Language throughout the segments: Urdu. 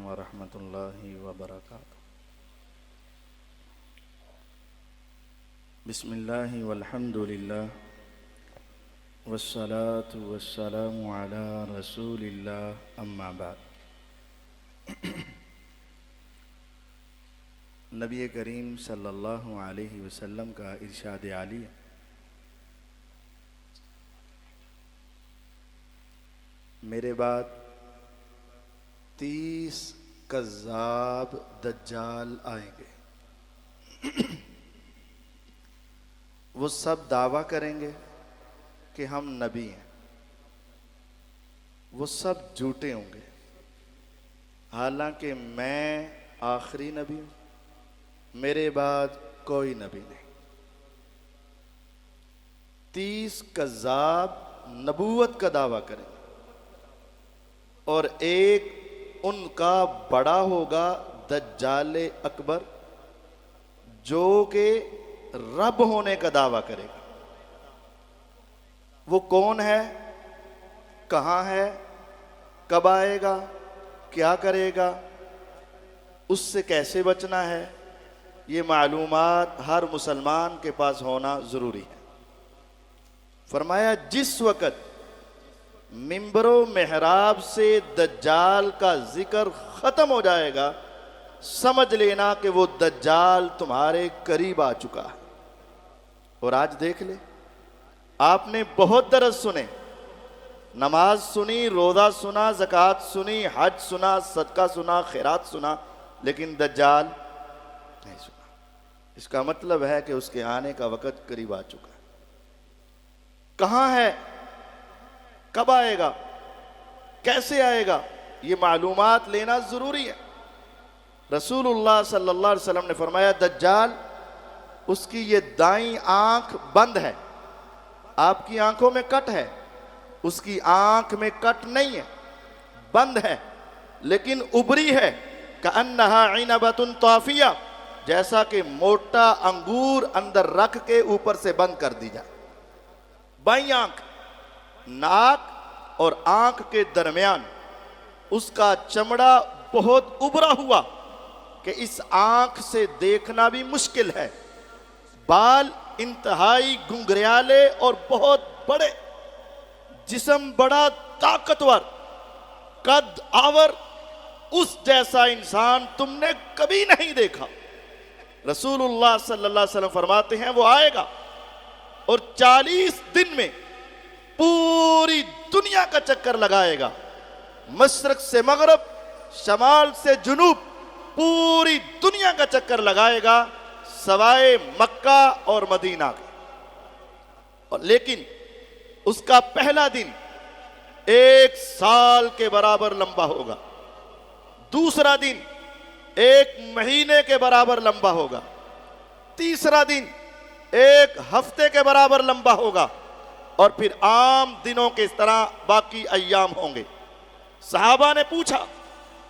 ورحمۃ اللہ وبرکاتہ۔ بسم اللہ والحمد للہ والصلاة والسلام علی رسول اللہ، اما بعد۔ نبی کریم صلی اللہ علیہ وسلم کا ارشاد عالی ہے، میرے بعد 30 کذاب دجال آئیں گے، وہ سب دعویٰ کریں گے کہ ہم نبی ہیں، وہ سب جھوٹے ہوں گے، حالانکہ میں آخری نبی ہوں، میرے بعد کوئی نبی نہیں۔ 30 کذاب نبوت کا دعویٰ کریں گے، اور ایک ان کا بڑا ہوگا دجال اکبر، جو کہ رب ہونے کا دعویٰ کرے گا۔ وہ کون ہے، کہاں ہے، کب آئے گا، کیا کرے گا، اس سے کیسے بچنا ہے، یہ معلومات ہر مسلمان کے پاس ہونا ضروری ہے۔ فرمایا جس وقت منبر و محراب سے دجال کا ذکر ختم ہو جائے گا، سمجھ لینا کہ وہ دجال تمہارے قریب آ چکا ہے۔ اور آج دیکھ لے، آپ نے بہت درس سنے، نماز سنی، روزہ سنا، زکوٰۃ سنی، حج سنا، صدقہ سنا، خیرات سنا، لیکن دجال نہیں سنا۔ اس کا مطلب ہے کہ اس کے آنے کا وقت قریب آ چکا ہے۔ کہاں ہے، کب آئے گا، کیسے آئے گا، یہ معلومات لینا ضروری ہے۔ رسول اللہ صلی اللہ علیہ وسلم نے فرمایا دجال، اس کی یہ دائیں آنکھ بند ہے، آپ کی آنکھوں میں کٹ ہے، اس کی آنکھ میں کٹ نہیں ہے، بند ہے، لیکن ابری ہے، کأنها عنبۃ طافیہ، جیسا کہ موٹا انگور اندر رکھ کے اوپر سے بند کر دی جائے۔ بائیں آنکھ، ناک اور آنکھ کے درمیان اس کا چمڑا بہت ابرا ہوا کہ اس آنکھ سے دیکھنا بھی مشکل ہے، بال انتہائی گنگریالے اور بہت بڑے، جسم بڑا طاقتور، قد آور، اس جیسا انسان تم نے کبھی نہیں دیکھا۔ رسول اللہ صلی اللہ علیہ وسلم فرماتے ہیں وہ آئے گا اور 40 دن میں پوری دنیا کا چکر لگائے گا، مشرق سے مغرب، شمال سے جنوب، پوری دنیا کا چکر لگائے گا سوائے مکہ اور مدینہ کے۔ لیکن اس کا پہلا دن 1 سال کے برابر لمبا ہوگا، دوسرا دن 1 مہینے کے برابر لمبا ہوگا، تیسرا دن 1 ہفتے کے برابر لمبا ہوگا، اور پھر عام دنوں کے اس طرح باقی ایام ہوں گے۔ صحابہ نے پوچھا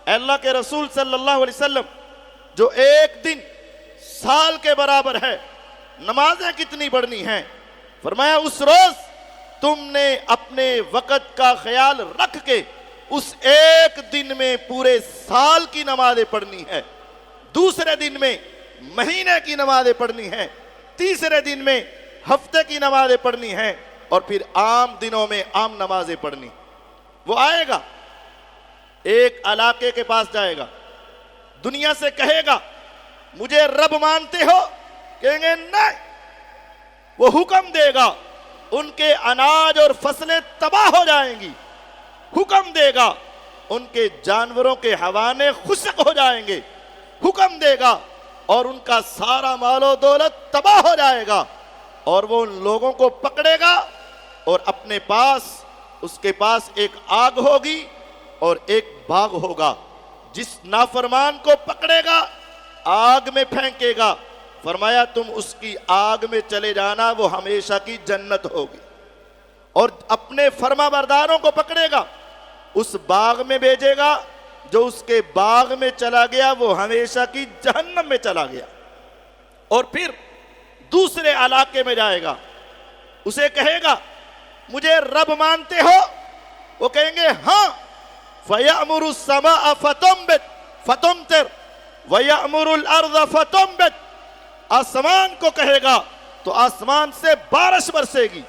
اے اللہ کے رسول صلی اللہ علیہ وسلم، جو 1 دن سال کے برابر ہے، نمازیں کتنی پڑھنی ہیں؟ فرمایا اس روز تم نے اپنے وقت کا خیال رکھ کے اس 1 دن میں پورے سال کی نمازیں پڑھنی ہے، دوسرے دن میں مہینے کی نمازیں پڑھنی ہیں، تیسرے دن میں ہفتے کی نمازیں پڑھنی ہیں، اور پھر عام دنوں میں عام نمازیں پڑھنی۔ وہ آئے گا، ایک علاقے کے پاس جائے گا، دنیا سے کہے گا مجھے رب مانتے ہو؟ کہیں گے نہیں۔ وہ حکم دے گا، ان کے اناج اور فصلیں تباہ ہو جائیں گی، حکم دے گا ان کے جانوروں کے حیوانے خشک ہو جائیں گے، حکم دے گا اور ان کا سارا مال و دولت تباہ ہو جائے گا، اور وہ ان لوگوں کو پکڑے گا، اور اپنے پاس اس کے پاس ایک آگ ہوگی اور ایک باغ ہوگا، جس نافرمان کو پکڑے گا آگ میں پھینکے گا، فرمایا تم اس کی آگ میں چلے جانا، وہ ہمیشہ کی جنت ہوگی، اور اپنے فرما برداروں کو پکڑے گا، اس باغ میں بھیجے گا، جو اس کے باغ میں چلا گیا وہ ہمیشہ کی جہنم میں چلا گیا۔ اور پھر دوسرے علاقے میں جائے گا، اسے کہے گا مجھے رب مانتے ہو؟ وہ کہیں گے ہاں۔ فَيَأْمُرُ السَّمَاءَ فَتُنبِتُ، فتمطر وَيَأْمُرُ الْأَرْضَ فَتُنْبِتُ، آسمان کو کہے گا تو آسمان سے بارش برسے گی،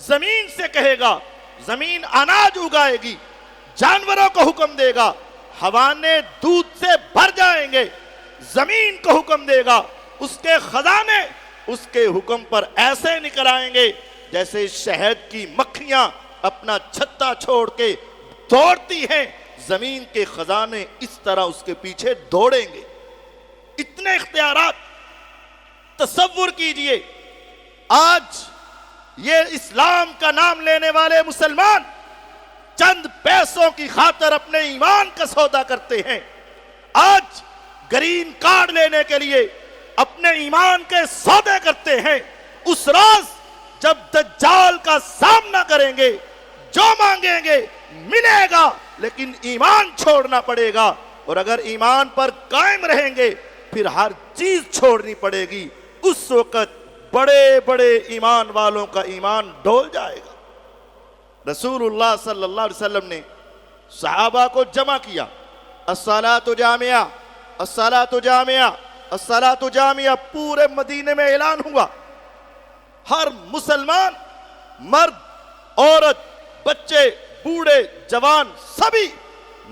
زمین سے کہے گا زمین اناج اگائے گی، جانوروں کو حکم دے گا حوانے دودھ سے بھر جائیں گے، زمین کو حکم دے گا اس کے خزانے اس کے حکم پر ایسے نکل آئیں گے جیسے شہد کی مکھیاں اپنا چھتا چھوڑ کے دوڑتی ہیں، زمین کے خزانے اس طرح اس کے پیچھے دوڑیں گے۔ اتنے اختیارات، تصور کیجئے آج یہ اسلام کا نام لینے والے مسلمان چند پیسوں کی خاطر اپنے ایمان کا سودا کرتے ہیں، آج گرین کارڈ لینے کے لیے اپنے ایمان کے سودے کرتے ہیں۔ اس روز جب دجال کا سامنا کریں گے جو مانگیں گے ملے گا، لیکن ایمان چھوڑنا پڑے گا، اور اگر ایمان پر قائم رہیں گے پھر ہر چیز چھوڑنی پڑے گی۔ اس وقت بڑے بڑے ایمان والوں کا ایمان ڈول جائے گا۔ رسول اللہ صلی اللہ علیہ وسلم نے صحابہ کو جمع کیا، الصلاۃ جامعہ، الصلاۃ جامعہ، الصلاۃ جامعہ، پورے مدینے میں اعلان ہوا۔ ہر مسلمان، مرد، عورت، بچے، بوڑھے، جوان، سبھی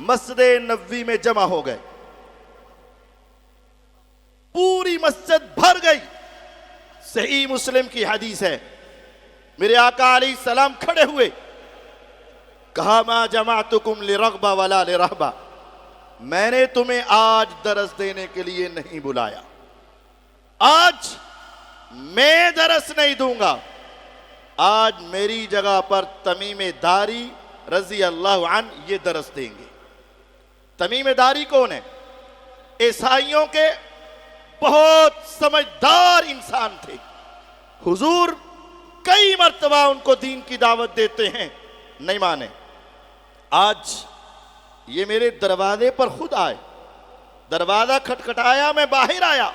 مسجد نبوی میں جمع ہو گئے، پوری مسجد بھر گئی۔ صحیح مسلم کی حدیث ہے، میرے آقا علیہ السلام کھڑے ہوئے، کہا ما جمعتکم لرغبہ ولا لرہبہ، میں نے تمہیں آج درس دینے کے لیے نہیں بلایا، آج میں درس نہیں دوں گا، آج میری جگہ پر تمیم داری رضی اللہ عنہ یہ درس دیں گے۔ تمیم داری کون ہے؟ عیسائیوں کے بہت سمجھدار انسان تھے، حضور کئی مرتبہ ان کو دین کی دعوت دیتے ہیں، نہیں مانے۔ آج یہ میرے دروازے پر خود آئے، دروازہ کھٹکھٹایا، میں باہر آیا،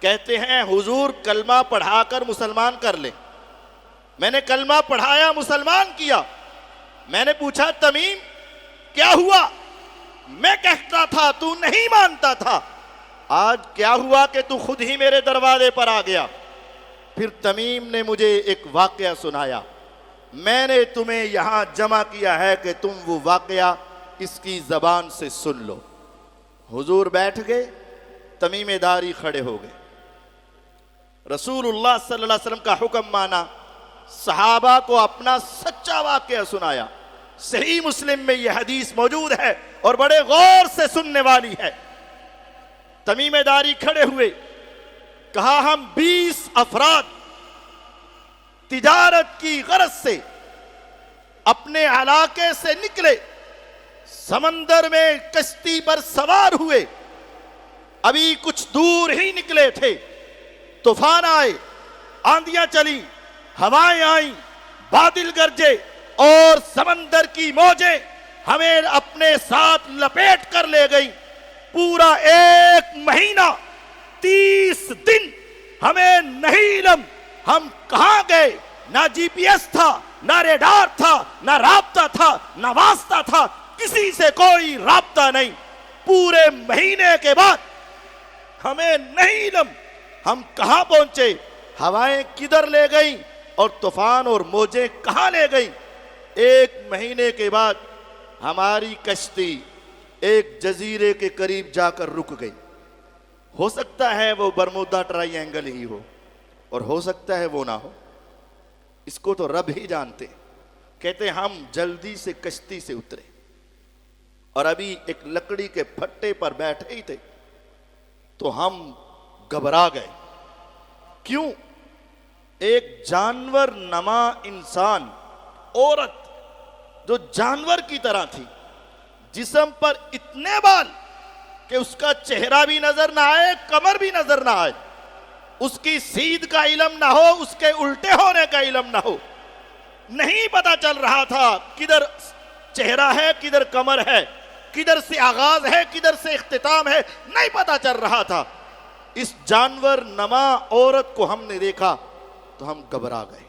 کہتے ہیں حضور کلمہ پڑھا کر مسلمان کر لیں۔ میں نے کلمہ پڑھایا، مسلمان کیا۔ میں نے پوچھا تمیم کیا ہوا؟ میں کہتا تھا تو نہیں مانتا تھا، آج کیا ہوا کہ تو خود ہی میرے دروازے پر آ گیا؟ پھر تمیم نے مجھے ایک واقعہ سنایا، میں نے تمہیں یہاں جمع کیا ہے کہ تم وہ واقعہ اس کی زبان سے سن لو۔ حضور بیٹھ گئے، تمیم داری کھڑے ہو گئے، رسول اللہ صلی اللہ علیہ وسلم کا حکم مانا، صحابہ کو اپنا سچا واقعہ سنایا۔ صحیح مسلم میں یہ حدیث موجود ہے اور بڑے غور سے سننے والی ہے۔ تمیم داری کھڑے ہوئے، کہا ہم 20 افراد تجارت کی غرض سے اپنے علاقے سے نکلے، سمندر میں کشتی پر سوار ہوئے، ابھی کچھ دور ہی نکلے تھے، طوفان آئے، آندیاں چلی، ہوائیں آئیں، بادل گرجے اور سمندر کی موجیں ہمیں اپنے ساتھ لپیٹ کر لے گئیں۔ پورا 1 مہینہ 30 دن ہمیں نہیں علم ہم کہاں گئے، نہ جی پی ایس تھا، نہ ریڈار تھا، نہ رابطہ تھا، نہ واسطہ تھا، کسی سے کوئی رابطہ نہیں۔ پورے مہینے کے بعد ہمیں نہیں علم ہم کہاں پہنچے، ہوائیں کدھر لے گئیں اور طوفان اور موجیں کہاں لے گئیں۔ 1 مہینے کے بعد ہماری کشتی ایک جزیرے کے قریب جا کر رک گئی۔ ہو سکتا ہے وہ برمودا ٹرائی اینگل ہی ہو، اور ہو سکتا ہے وہ نہ ہو، اس کو تو رب ہی جانتے۔ کہتے ہم جلدی سے کشتی سے اترے اور ابھی ایک لکڑی کے پھٹے پر بیٹھے ہی تھے تو ہم گھبرا گئے۔ کیوں؟ ایک جانور نما انسان، عورت جو جانور کی طرح تھی، جسم پر اتنے بال کہ اس کا چہرہ بھی نظر نہ آئے، کمر بھی نظر نہ آئے، اس کی سیدھ کا علم نہ ہو، اس کے الٹے ہونے کا علم نہ ہو، نہیں پتا چل رہا تھا کدھر چہرہ ہے کدھر کمر ہے، کدھر سے آغاز ہے کدھر سے اختتام ہے، نہیں پتا چل رہا تھا۔ اس جانور نما عورت کو ہم نے دیکھا تو ہم گھبرا گئے۔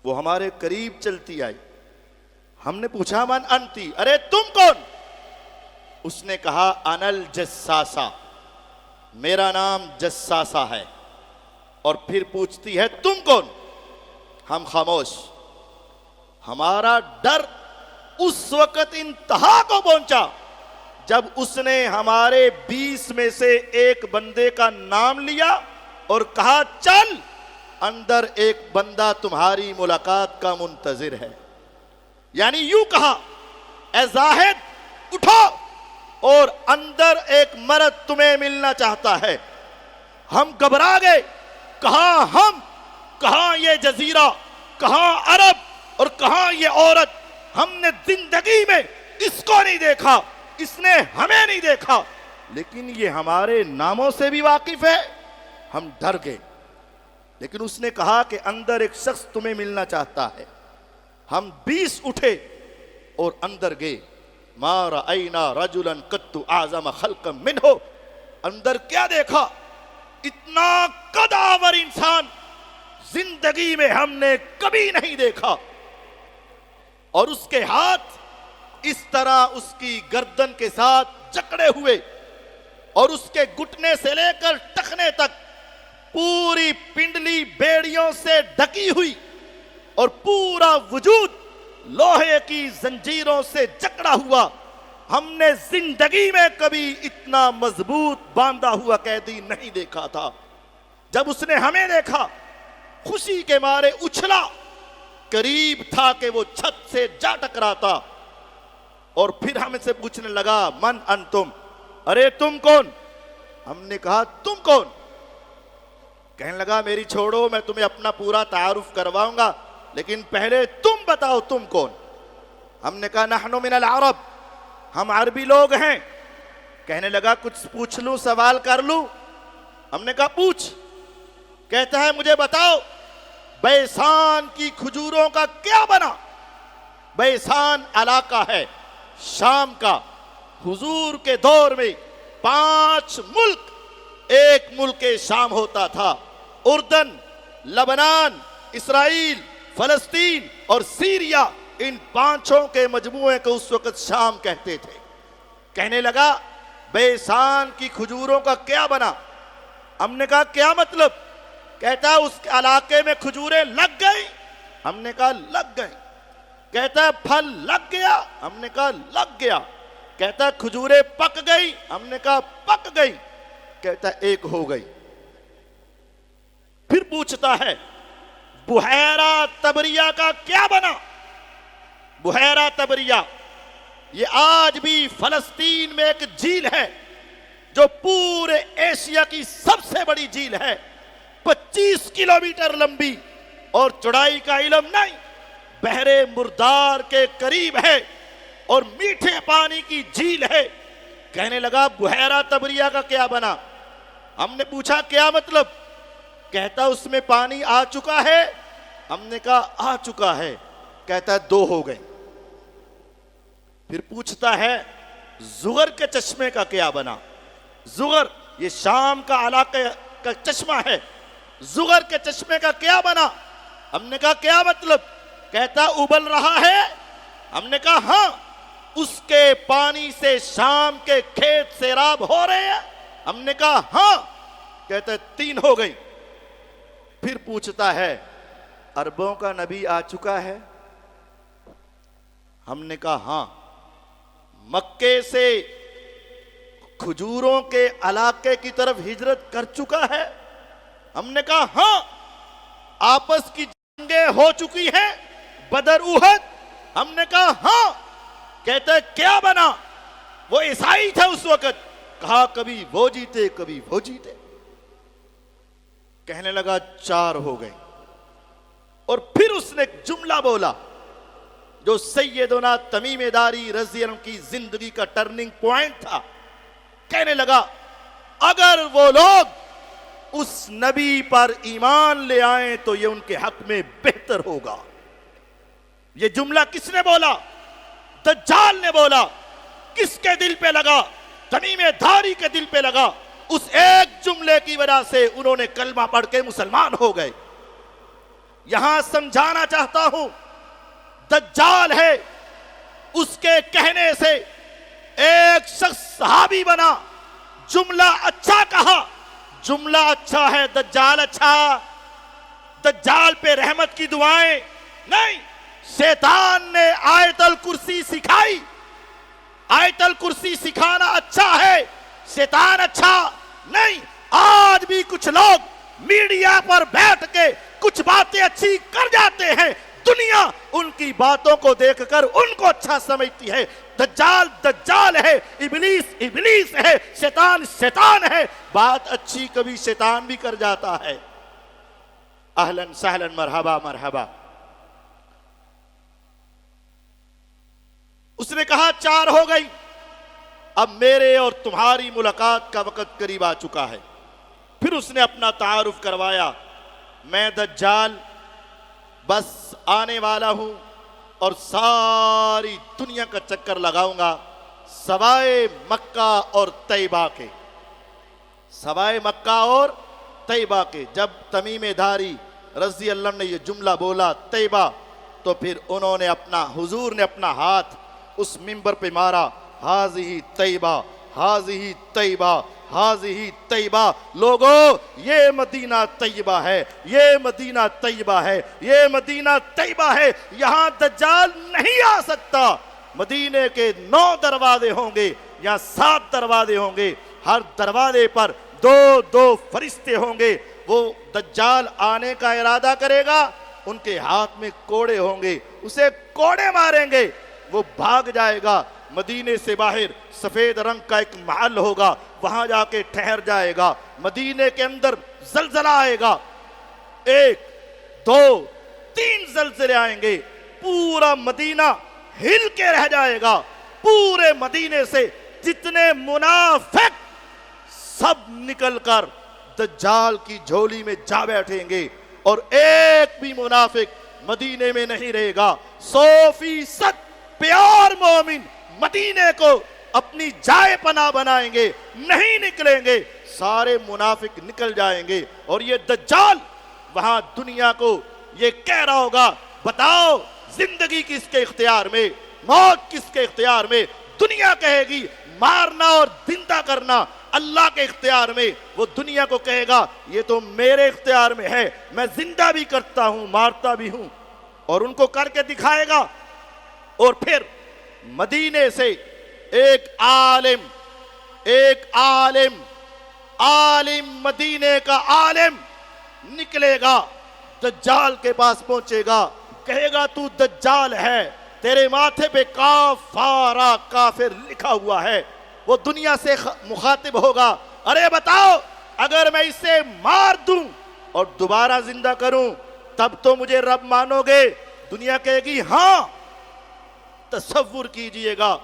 وہ ہمارے قریب چلتی آئی، ہم نے پوچھا من انتی، ارے تم کون؟ اس نے کہا انل جساسا، میرا نام جساسا ہے. اور پھر پوچھتی ہے تم کون؟ ہم خاموش. ہمارا ڈر اس وقت انتہا کو پہنچا جب اس نے ہمارے 20 میں سے ایک بندے کا نام لیا اور کہا چل، اندر ایک بندہ تمہاری ملاقات کا منتظر ہے. یعنی یوں کہا اے زاہد اٹھو، اور اندر ایک مرد تمہیں ملنا چاہتا ہے. ہم گھبرا گئے، کہاں ہم، کہاں یہ جزیرہ، کہاں عرب، اور کہاں یہ عورت؟ ہم نے زندگی میں اس کو نہیں دیکھا، اس نے ہمیں نہیں دیکھا، لیکن یہ ہمارے ناموں سے بھی واقف ہے. ہم ڈر گئے. لیکن اس نے کہا کہ اندر ایک شخص تمہیں ملنا چاہتا ہے. ہم 20 اٹھے اور اندر گئے. ما رأینا رجلا قط اعظم خلقا منہ. اندر کیا دیکھا؟ اتنا قدآور انسان زندگی میں ہم نے کبھی نہیں دیکھا. اور اس کے ہاتھ اس طرح اس کی گردن کے ساتھ جکڑے ہوئے، اور اس کے گھٹنے سے لے کر ٹخنے تک پوری پنڈلی بیڑیوں سے ڈھکی ہوئی، اور پورا وجود لوہے کی زنجیروں سے جکڑا ہوا. ہم نے زندگی میں کبھی اتنا مضبوط باندھا ہوا قیدی نہیں دیکھا تھا. جب اس نے ہمیں دیکھا خوشی کے مارے اچھلا، قریب تھا کہ وہ چھت سے جا ٹکراتا. اور پھر ہم سے پوچھنے لگا من انتم، ارے تم کون؟ ہم نے کہا تم کون؟ کہنے لگا میری چھوڑو، میں تمہیں اپنا پورا تعارف کرواؤں گا، لیکن پہلے تم بتاؤ تم کون؟ ہم نے کہا نحن من العرب، ہم عربی لوگ ہیں. کہنے لگا کچھ پوچھ لوں، سوال کر لوں؟ ہم نے کہا پوچھ. کہتا ہے مجھے بتاؤ بیسان کی کھجوروں کا کیا بنا؟ بیسان علاقہ ہے شام کا. حضور کے دور میں 5 ملک ایک ملک شام ہوتا تھا. اردن، لبنان، اسرائیل، فلسطین اور سیریا، ان 5 کے مجموعے کو اس وقت شام کہتے تھے. کہنے لگا بیسان کی کھجوروں کا کیا بنا؟ ہم نے کہا کیا مطلب؟ کہتا اس علاقے میں کھجوریں لگ گئی. ہم نے کہا لگ گئی. کہتا ہے پھل لگ گیا. ہم نے کہا لگ گیا. کہتا ہے کھجوریں پک گئی. ہم نے کہا پک گئی. کہتا ہے ایک ہو گئی. پھر پوچھتا ہے بحیرہ تبریہ کا کیا بنا؟ بحیرہ تبریہ یہ آج بھی فلسطین میں ایک جھیل ہے جو پورے ایشیا کی سب سے بڑی جھیل ہے. 25 کلومیٹر لمبی اور چوڑائی کا علم نہیں، بحر مردار کے قریب ہے اور میٹھے پانی کی جھیل ہے. کہنے لگا بحیرہ تبریہ کا کیا بنا؟ ہم نے پوچھا کیا مطلب؟ کہتا اس میں پانی آ چکا ہے. ہم نے کہا آ چکا ہے. کہتا ہے 2 ہو گئے. پھر پوچھتا ہے زغر کے چشمے کا کیا بنا؟ زغر یہ شام کا علاقے کا چشمہ ہے. زغر کے چشمے کا کیا بنا؟ ہم نے کہا کیا مطلب؟ کہتا ابل رہا ہے. ہم نے کہا ہاں، اس کے پانی سے شام کے کھیت سیراب ہو رہے ہیں. ہم نے کہا ہاں. کہتا ہے 3 ہو گئی. پھر پوچھتا ہے عربوں کا نبی آ چکا ہے؟ ہم نے کہا ہاں. مکے سے کھجوروں کے علاقے کی طرف ہجرت کر چکا ہے؟ ہم نے کہا ہاں. آپس کی جنگیں ہو چکی ہیں، بدر احد؟ ہم نے کہا ہاں. کہتا ہے کیا بنا؟ وہ عیسائی تھا اس وقت. کہا کبھی وہ جیتے کبھی وہ جیتے. کہنے لگا 4 ہو گئے. اور پھر اس نے ایک جملہ بولا جو سیدنا تمیم داری رضی اللہ عنہ کی زندگی کا ٹرننگ پوائنٹ تھا. کہنے لگا اگر وہ لوگ اس نبی پر ایمان لے آئیں تو یہ ان کے حق میں بہتر ہوگا. یہ جملہ کس نے بولا؟ دجال نے بولا. کس کے دل پہ لگا؟ تمیم داری کے دل پہ لگا. اس ایک جملے کی وجہ سے انہوں نے کلمہ پڑھ کے مسلمان ہو گئے. یہاں سمجھانا چاہتا ہوں دجال ہے، اس کے کہنے سے ایک شخص صحابی بنا, جملہ اچھا کہا, جملہ اچھا ہے, دجال اچھا, دجال پہ رحمت کی دعائیں نہیں. شیطان نے آیت الکرسی سکھائی, آیت الکرسی سکھانا اچھا ہے, شیطان اچھا نہیں. آج بھی کچھ لوگ میڈیا پر بیٹھ کے کچھ باتیں اچھی کر جاتے ہیں, دنیا ان کی باتوں کو دیکھ کر ان کو اچھا سمجھتی ہے. دجال دجال ہے, ابلیس ابلیس ہے, شیطان شیطان ہے. بات اچھی کبھی شیطان بھی کر جاتا ہے. اہلاً سہلاً مرحبا مرحبا. اس نے کہا 4 ہو گئی, اب میرے اور تمہاری ملاقات کا وقت قریب آ چکا ہے. پھر اس نے اپنا تعارف کروایا, میں دجال بس آنے والا ہوں اور ساری دنیا کا چکر لگاؤں گا سوائے مکہ اور طیبہ کے, سوائے مکہ اور طیبہ کے. جب تمیم داری رضی اللہ عنہ نے یہ جملہ بولا طیبہ, تو پھر انہوں نے اپنا, حضور نے اپنا ہاتھ اس منبر پہ مارا, ہاذہ طیبہ ہاذہ طیبہ ہاذہ طیبہ. لوگو یہ مدینہ طیبہ ہے, یہ مدینہ طیبہ ہے, یہ مدینہ طیبہ ہے, یہاں دجال نہیں آ سکتا. مدینے کے 9 دروازے ہوں گے یا 7 دروازے ہوں گے, ہر دروازے پر 2 فرشتے ہوں گے. وہ دجال آنے کا ارادہ کرے گا, ان کے ہاتھ میں کوڑے ہوں گے, اسے کوڑے ماریں گے, وہ بھاگ جائے گا. مدینے سے باہر سفید رنگ کا ایک محل ہوگا, وہاں جا کے ٹھہر جائے گا. مدینے کے اندر زلزلہ آئے گا, 1 2 3 زلزلے آئیں گے, پورا مدینہ ہل کے رہ جائے گا. پورے مدینے سے جتنے منافق سب نکل کر دجال کی جھولی میں جا بیٹھیں گے, اور ایک بھی منافق مدینے میں نہیں رہے گا. 100% پیار مومن مدینے کو اپنی جائے پناہ بنائیں گے, نہیں نکلیں گے. سارے منافق نکل جائیں گے, اور یہ دجال وہاں دنیا کو یہ کہہ رہا ہوگا, بتاؤ زندگی کس کے اختیار میں, موت کس کے اختیار میں. دنیا کہے گی مارنا اور زندہ کرنا اللہ کے اختیار میں. وہ دنیا کو کہے گا یہ تو میرے اختیار میں ہے, میں زندہ بھی کرتا ہوں مارتا بھی ہوں, اور ان کو کر کے دکھائے گا. اور پھر مدینے سے ایک عالم عالم مدینے کا عالم نکلے گا, دجال کے پاس پہنچے گا, کہے گا تو دجال ہے, تیرے ماتھے پہ کافارا کافر لکھا ہوا ہے. وہ دنیا سے مخاطب ہوگا, ارے بتاؤ اگر میں اسے مار دوں اور دوبارہ زندہ کروں تب تو مجھے رب مانو گے؟ دنیا کہے گی ہاں. تصور کیجئے گا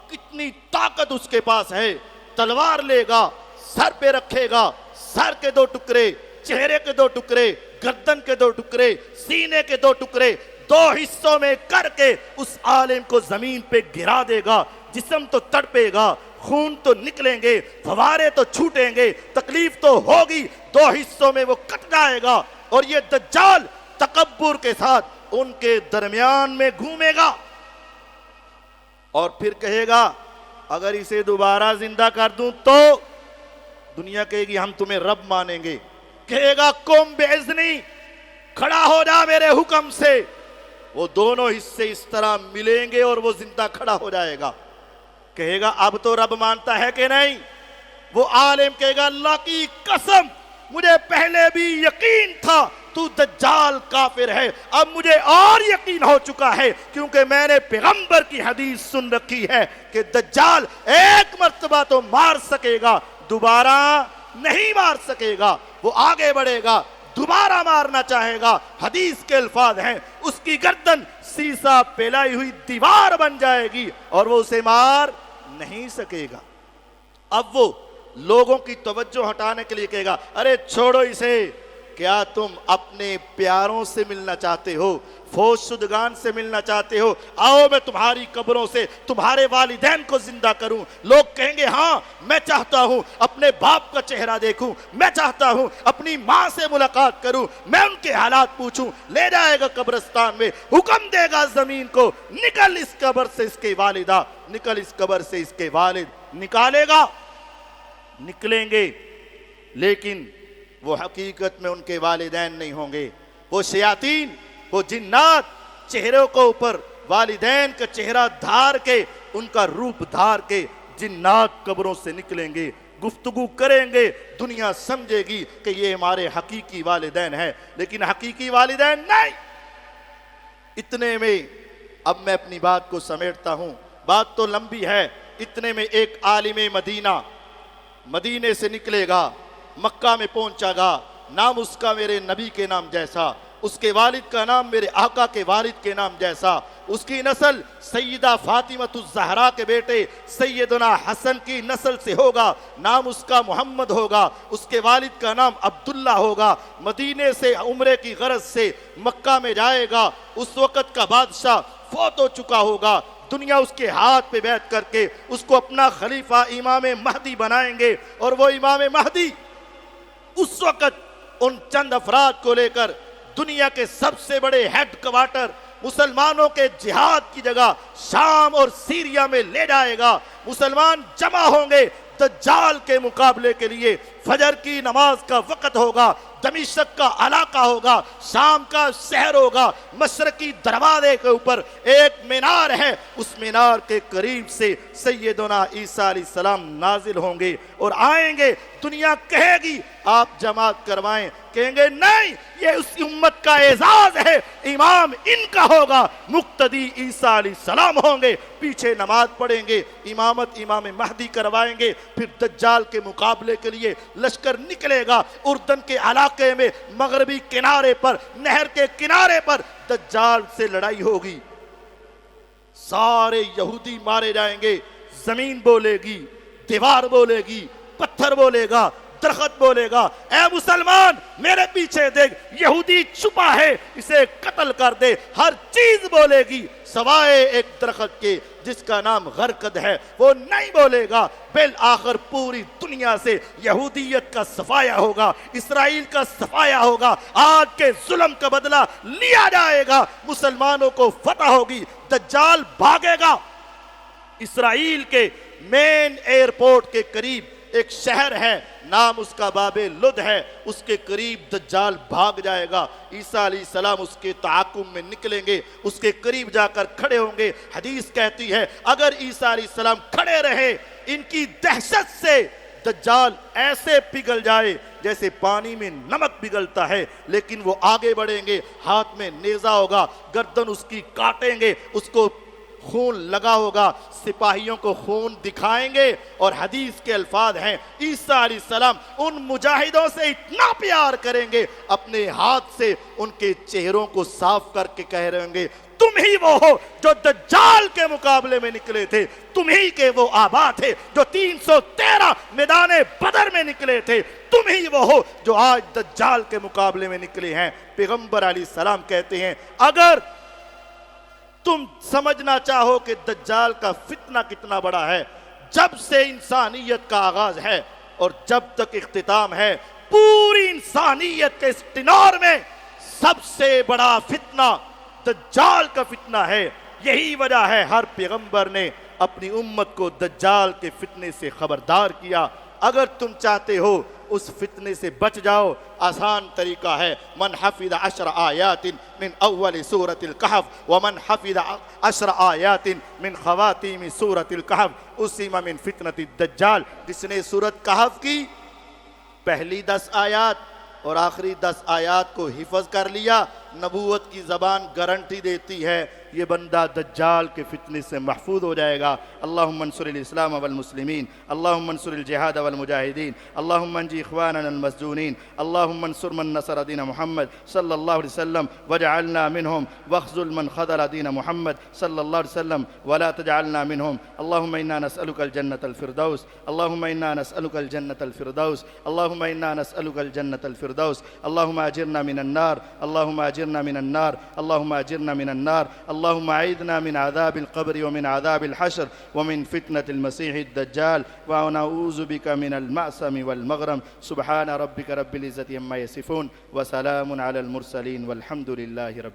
کتنی طاقت اس کے پاس ہے. تلوار لے گا, سر پہ رکھے گا, سر کے 2 ٹکڑے, چہرے کے 2 ٹکڑے, گردن کے 2 ٹکڑے, سینے کے 2 ٹکڑے, 2 حصوں میں کر کے اس عالم کو زمین پہ گرا دے گا. جسم تو تڑپے گا, خون تو نکلیں گے, فوارے تو چھوٹیں گے, تکلیف تو ہوگی, 2 حصوں میں وہ کٹ جائے گا. اور یہ دجال تکبر کے ساتھ ان کے درمیان میں گھومے گا, اور پھر کہے گا اگر اسے دوبارہ زندہ کر دوں تو دنیا کہے گی ہم تمہیں رب مانیں گے. کہے گا قم باذنی, کھڑا ہو جا میرے حکم سے. وہ دونوں حصے اس طرح ملیں گے اور وہ زندہ کھڑا ہو جائے گا. کہے گا اب تو رب مانتا ہے کہ نہیں؟ وہ عالم کہے گا اللہ کی قسم مجھے پہلے بھی یقین تھا تو دجال کافر ہے, اب مجھے اور یقین ہو چکا ہے کیونکہ میں نے پیغمبر کی حدیث سن رکھی ہے کہ دجال ایک مرتبہ تو مار سکے گا, دوبارہ نہیں مار سکے گا. وہ آگے بڑھے گا, دوبارہ مارنا چاہے گا, حدیث کے الفاظ ہیں اس کی گردن سیسا پھیلائی ہوئی دیوار بن جائے گی اور وہ اسے مار نہیں سکے گا. اب وہ لوگوں کی توجہ ہٹانے کے لیے کہے گا ارے چھوڑو اسے, کیا تم اپنے پیاروں سے ملنا چاہتے ہو، فوج شدگان سے ملنا چاہتے ہو؟ آؤ میں تمہاری قبروں سے تمہارے والدین کو زندہ کروں۔ لوگ کہیں گے ہاں میں چاہتا ہوں اپنے باپ کا چہرہ دیکھوں، میں چاہتا ہوں اپنی ماں سے ملاقات کروں، میں ان کے حالات پوچھوں۔ لے جائے گا قبرستان میں، حکم دے گا زمین کو، نکل اس قبر سے اس کے والدہ، نکل اس قبر سے اس کے والد، نکالے گا، نکلیں گے، لیکن وہ حقیقت میں ان کے والدین نہیں ہوں گے۔ وہ شیاطین، وہ جنات چہروں کو اوپر والدین کا چہرہ دھار کے، ان کا روپ دھار کے جنات قبروں سے نکلیں گے، گفتگو کریں گے، دنیا سمجھے گی کہ یہ ہمارے حقیقی والدین ہیں، لیکن حقیقی والدین نہیں۔ اتنے میں اب میں اپنی بات کو سمیٹتا ہوں، بات تو لمبی ہے۔ اتنے میں ایک عالم مدینہ مدینے سے نکلے گا، مکہ میں پہنچا گا، نام اس کا میرے نبی کے نام جیسا، اس کے والد کا نام میرے آقا کے والد کے نام جیسا، اس کی نسل سیدہ فاطمۃ الزہرا کے بیٹے سیدنا حسن کی نسل سے ہوگا، نام اس کا محمد ہوگا، اس کے والد کا نام عبداللہ ہوگا۔ مدینے سے عمرے کی غرض سے مکہ میں جائے گا، اس وقت کا بادشاہ فوت ہو چکا ہوگا، دنیا اس کے ہاتھ پہ بیٹھ کر کے اس کو اپنا خلیفہ امام مہدی بنائیں گے، اور وہ امام مہدی اس وقت ان چند افراد کو لے کر دنیا کے سب سے بڑے ہیڈ کوارٹر مسلمانوں کے جہاد کی جگہ شام اور سیریا میں لے جائے گا۔ مسلمان جمع ہوں گے دجال کے مقابلے کے لیے، فجر کی نماز کا وقت ہوگا، دمشق کا علاقہ ہوگا، شام کا شہر ہوگا، مشرقی دروازے کے اوپر ایک مینار ہے، اس مینار کے قریب سے سیدنا عیسیٰ علیہ السلام نازل ہوں گے اور آئیں گے۔ دنیا کہے گی آپ جماعت کروائیں، کہیں گے نہیں، یہ اس امت کا اعزاز ہے، امام ان کا ہوگا، مقتدی عیسیٰ علیہ السلام ہوں گے، پیچھے نماز پڑھیں گے، امامت امام مہدی کروائیں گے۔ پھر دجال کے مقابلے کے لیے لشکر نکلے گا، اردن کے علاقے میں مغربی کنارے پر، نہر کے کنارے پر دجال سے لڑائی ہوگی، سارے یہودی مارے جائیں گے، زمین بولے گی، دیوار بولے گی، پتھر بولے گا، درخت بولے گا، اے مسلمان میرے پیچھے دیکھ، یہودی چھپا ہے، اسے قتل کر دے۔ ہر چیز بولے گی سوائے ایک درخت کے جس کا نام غرقد ہے، وہ نہیں بولے گا۔ بالآخر پوری دنیا سے یہودیت کا صفایا ہوگا، اسرائیل کا صفایا ہوگا، آج کے ظلم کا بدلہ لیا جائے گا، مسلمانوں کو فتح ہوگی، دجال بھاگے گا۔ اسرائیل کے مین ایئرپورٹ کے قریب ایک شہر ہے، نام اس کا باب لد ہے، اس کے قریب دجال بھاگ جائے گا۔ عیسیٰ علیہ السلام اس کے تعاقب میں نکلیں گے، اس کے قریب جا کر کھڑے ہوں گے۔ حدیث کہتی ہے اگر عیسیٰ علیہ السلام کھڑے رہے، ان کی دہشت سے دجال ایسے پگھل جائے جیسے پانی میں نمک پگھلتا ہے، لیکن وہ آگے بڑھیں گے، ہاتھ میں نیزہ ہوگا، گردن اس کی کاٹیں گے، اس کو خون لگا ہوگا، سپاہیوں کو خون دکھائیں گے، اور حدیث کے الفاظ ہیں عیسیٰ علیہ السلام ان مجاہدوں سے اتنا پیار کریں گے، اپنے ہاتھ سے ان کے چہروں کو صاف کر کے کہہ رہے ہوں گے تم ہی وہ ہو جو دجال کے مقابلے میں نکلے تھے، تم ہی کے وہ آبا تھے جو 313 میدان بدر میں نکلے تھے، تم ہی وہ ہو جو آج دجال کے مقابلے میں نکلے ہیں۔ پیغمبر علیہ السلام کہتے ہیں اگر تم سمجھنا چاہو کہ دجال کا فتنہ کتنا بڑا ہے، جب سے انسانیت کا آغاز ہے اور جب تک اختتام ہے، پوری انسانیت کے اس ٹنور میں سب سے بڑا فتنہ دجال کا فتنہ ہے۔ یہی وجہ ہے ہر پیغمبر نے اپنی امت کو دجال کے فتنے سے خبردار کیا۔ اگر تم چاہتے ہو اس فتنے سے بچ جاؤ، آسان طریقہ ہے، من حفظ 10 آیات من اول سورة الکہف ومن حفظ 10 آیات من خواتیم سورة الکہف اسم من فتنة الدجال۔ جس نے سورۃ کہف کی پہلی 10 آیات اور آخری 10 آیات کو حفظ کر لیا، نبوت کی زبان گارنٹی دیتی ہے یہ بندہ دجال کے فتنے سے محفوظ ہو جائے گا۔ اللہم انصر الاسلام والمسلمین، اللہم انصر الجہاد والمجاہدین، اللہم انجی اخواننا المسجونین، اللہم انصر من نصر دین محمد صلی اللہ علیہ وسلم واجعلنا منہم واخذل من خذل دین محمد صلی اللہ علیہ وسلم ولا تجعلنا منہم۔ اللہم انا نسألک الجنة الفردوس، اللہم انا نسألک الجنة الفردوس، اللہم انا نسألک الجنة الفردوس، اللہم اجرنا من النار، اللہم اجرنا من النار، اللہم اجرنا من النار، اللہم اعذنا من عذاب القبر ومن عذاب الحشر ومن فتنة المسيح الدجال ونعوذ بك من المأثم والمغرم۔ سبحان ربك رب العزة عما يصفون وسلام على المرسلين والحمد لله رب